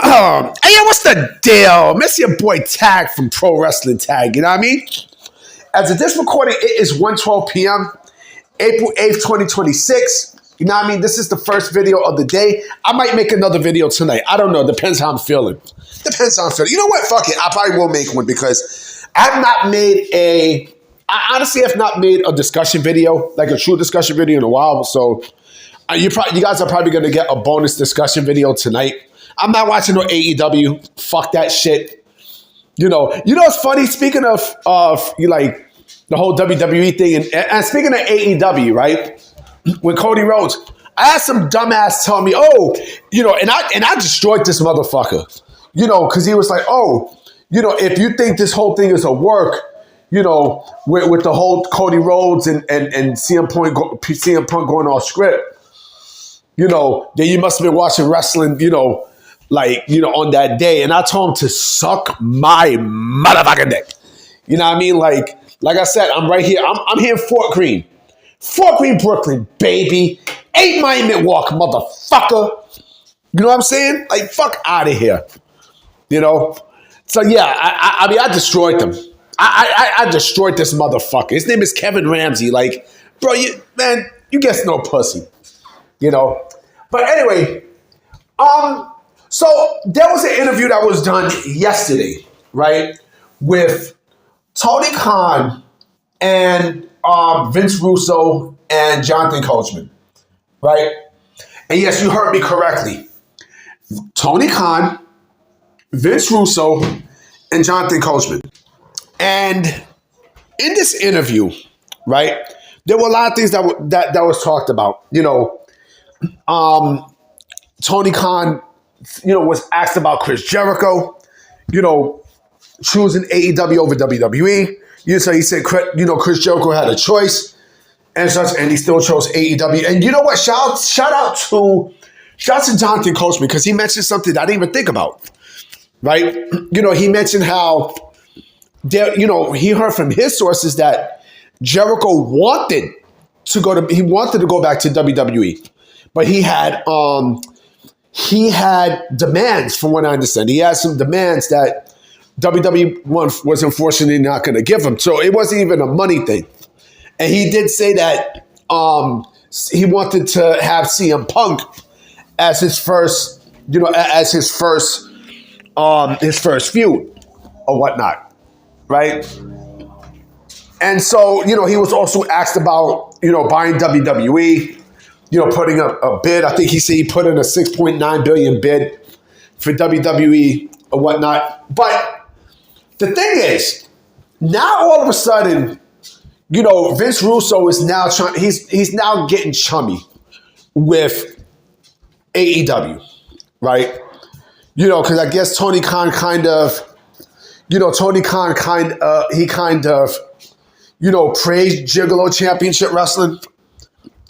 Hey, yo, what's the deal? Miss your boy Tag from Pro Wrestling Tag, you know what I mean? As of this recording, it is 1:12 p.m., April 8th, 2026. You know what I mean? This is the first video of the day. I might make another video tonight. I don't know. Depends how I'm feeling. You know what? Fuck it. I probably will make one because I honestly have not made a discussion video, like a true discussion video in a while. So you guys are probably going to get a bonus discussion video tonight. I'm not watching no AEW. Fuck that shit. You know what's funny? Speaking of like the whole WWE thing, and speaking of AEW, right? With Cody Rhodes, I had some dumbass tell me, and I destroyed this motherfucker, because he was like, if you think this whole thing is a work, with the whole Cody Rhodes and CM Punk going off script, then you must have been watching wrestling, on that day. And I told him to suck my motherfucking dick. You know what I mean? Like I said, I'm right here. I'm here in Fort Greene, Brooklyn, baby. 8 Mile Walk, motherfucker. You know what I'm saying? Like, fuck out of here. So yeah, I destroyed them. I destroyed this motherfucker. His name is Kevin Ramsey. Like, bro, you get no pussy. But anyway, so there was an interview that was done yesterday, right, with Tony Khan and Vince Russo and Jonathan Coachman, right? And yes, you heard me correctly. Tony Khan, Vince Russo, and Jonathan Coachman. And in this interview, right, there were a lot of things that was talked about. Tony Khan, was asked about Chris Jericho, choosing AEW over WWE. So he said, Chris Jericho had a choice and such, and he still chose AEW. And you know what? Shout out to Jonathan Coachman, because he mentioned something that I didn't even think about, right? He mentioned how he heard from his sources that Jericho wanted to go back to WWE, but he had demands, from what I understand. He had some demands that WWE was unfortunately not going to give him. So it wasn't even a money thing. And he did say that he wanted to have CM Punk as his first, his first feud or whatnot, right? And so, he was also asked about, buying WWE. Putting up a bid. I think he said he put in a $6.9 billion bid for WWE or whatnot. But the thing is, now all of a sudden, Vince Russo is now he's now getting chummy with AEW, right? Because I guess Tony Khan kind of praised Gigolo Championship Wrestling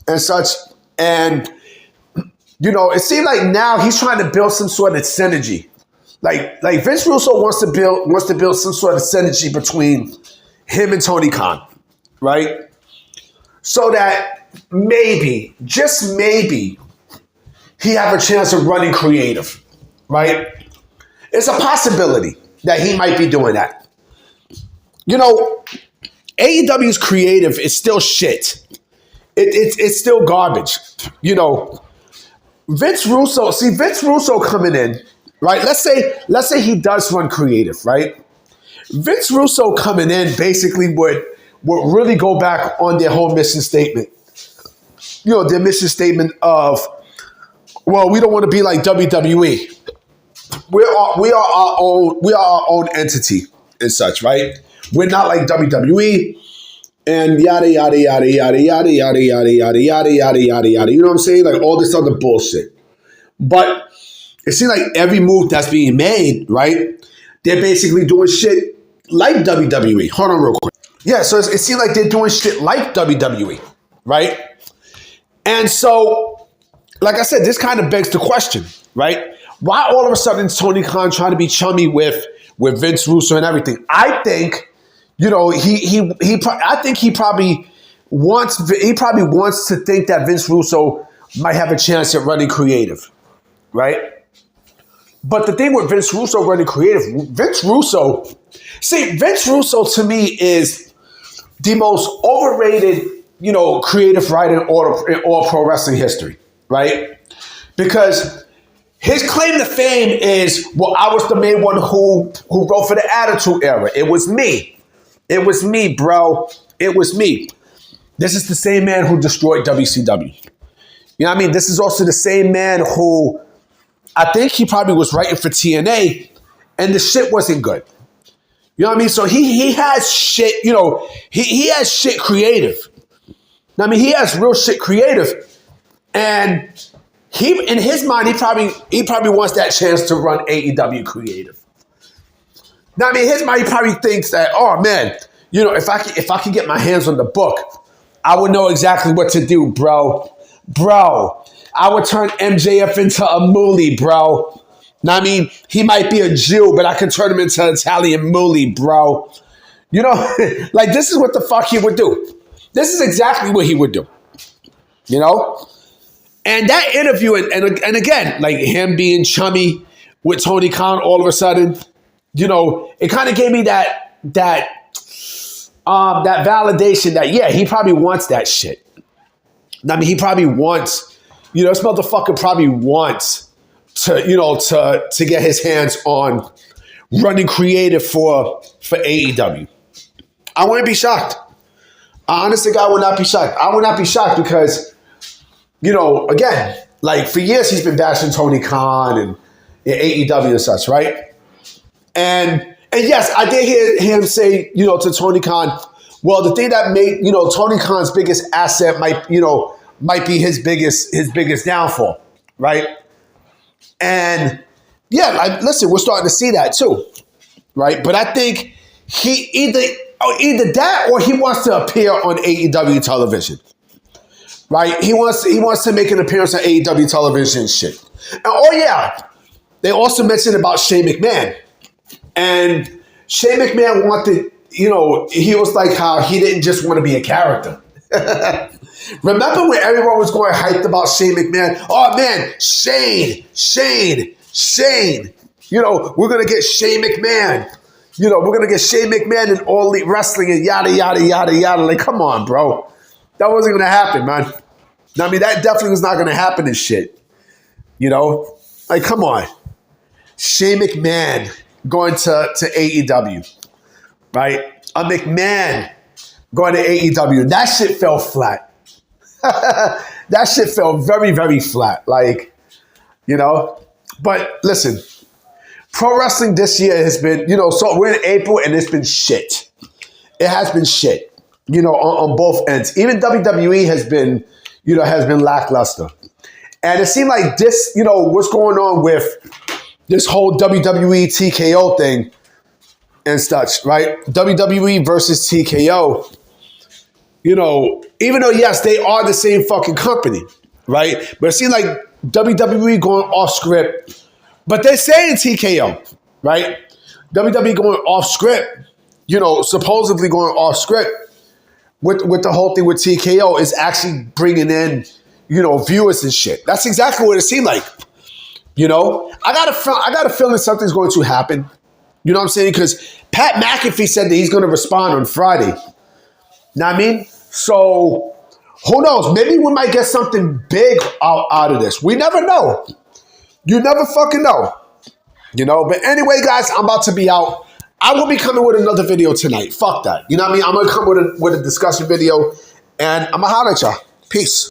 and such. And, it seemed like now he's trying to build some sort of synergy. Like Vince Russo wants to build some sort of synergy between him and Tony Khan, right? So that maybe, just maybe, he have a chance of running creative, right? It's a possibility that he might be doing that. AEW's creative is still shit. It's still garbage. Vince Russo coming in, right? Let's say he does run creative, right? Vince Russo coming in basically would really go back on their whole mission statement. Their mission statement of, well, we don't want to be like WWE. We are our own entity and such, right? We're not like WWE. And yada, yada, yada, yada, yada, yada, yada, yada, yada, yada, yada, yada. You know what I'm saying? Like all this other bullshit. But it seems like every move that's being made, right? They're basically doing shit like WWE. Hold on real quick. Yeah, so it seems like they're doing shit like WWE, right? And so, like I said, this kind of begs the question, right? Why all of a sudden is Tony Khan trying to be chummy with Vince Russo and everything? I think, I think he probably wants to think that Vince Russo might have a chance at running creative, right? But the thing with Vince Russo running creative, Vince Russo to me is the most overrated, creative writer in all pro wrestling history, right? Because his claim to fame is, well, I was the main one who wrote for the Attitude Era. It was me. It was me, bro. It was me. This is the same man who destroyed WCW. You know what I mean? This is also the same man who, I think he probably was writing for TNA, and the shit wasn't good. You know what I mean? So he has shit, he has shit creative. I mean, he has real shit creative. And in his mind, he probably wants that chance to run AEW creative. Now, I mean, in his mind, he probably thinks that, oh man, if I could get my hands on the book, I would know exactly what to do, bro. Bro, I would turn MJF into a moolie, bro. Now, I mean, he might be a Jew, but I could turn him into an Italian moolie, bro. Like, this is what the fuck he would do. This is exactly what he would do. And that interview, and again, like him being chummy with Tony Khan all of a sudden, it kind of gave me that validation that, yeah, he probably wants that shit. I mean, he probably wants, this motherfucker probably wants to get his hands on running creative for AEW. I wouldn't be shocked. Honestly, I would not be shocked. I would not be shocked because, again, like for years he's been bashing Tony Khan and AEW and such, right? And yes, I did hear him say, to Tony Khan, well, the thing that made, Tony Khan's biggest asset might be his biggest downfall, right? And yeah, listen, we're starting to see that too, right? But I think he either that or he wants to appear on AEW television, right? He wants to make an appearance on AEW television and shit. And oh yeah, they also mentioned about Shane McMahon. And Shane McMahon wanted, he was like how he didn't just want to be a character. Remember when everyone was going hyped about Shane McMahon? Oh man, Shane. We're going to get Shane McMahon. We're going to get Shane McMahon in All Elite Wrestling and yada, yada, yada, yada. Like, come on, bro. That wasn't going to happen, man. I mean, that definitely was not going to happen and shit. Like, come on. Shane McMahon going to AEW, right? A McMahon going to AEW. That shit fell flat. That shit fell very, very flat. Like, but listen, pro wrestling this year has been, so we're in April and it's been shit. It has been shit, on both ends. Even WWE has been lackluster. And it seemed like this, what's going on with this whole WWE TKO thing and such, right? WWE versus TKO, even though, yes, they are the same fucking company, right? But it seems like WWE going off script, but they're saying TKO, right? WWE going off script, supposedly going off script with the whole thing with TKO is actually bringing in, viewers and shit. That's exactly what it seemed like. I got a feeling something's going to happen. You know what I'm saying? Because Pat McAfee said that he's going to respond on Friday. Know what I mean? So, who knows? Maybe we might get something big out of this. We never know. You never fucking know. But anyway, guys, I'm about to be out. I will be coming with another video tonight. Fuck that. You know what I mean? I'm going to come with a discussion video, and I'm going to holler at y'all. Peace.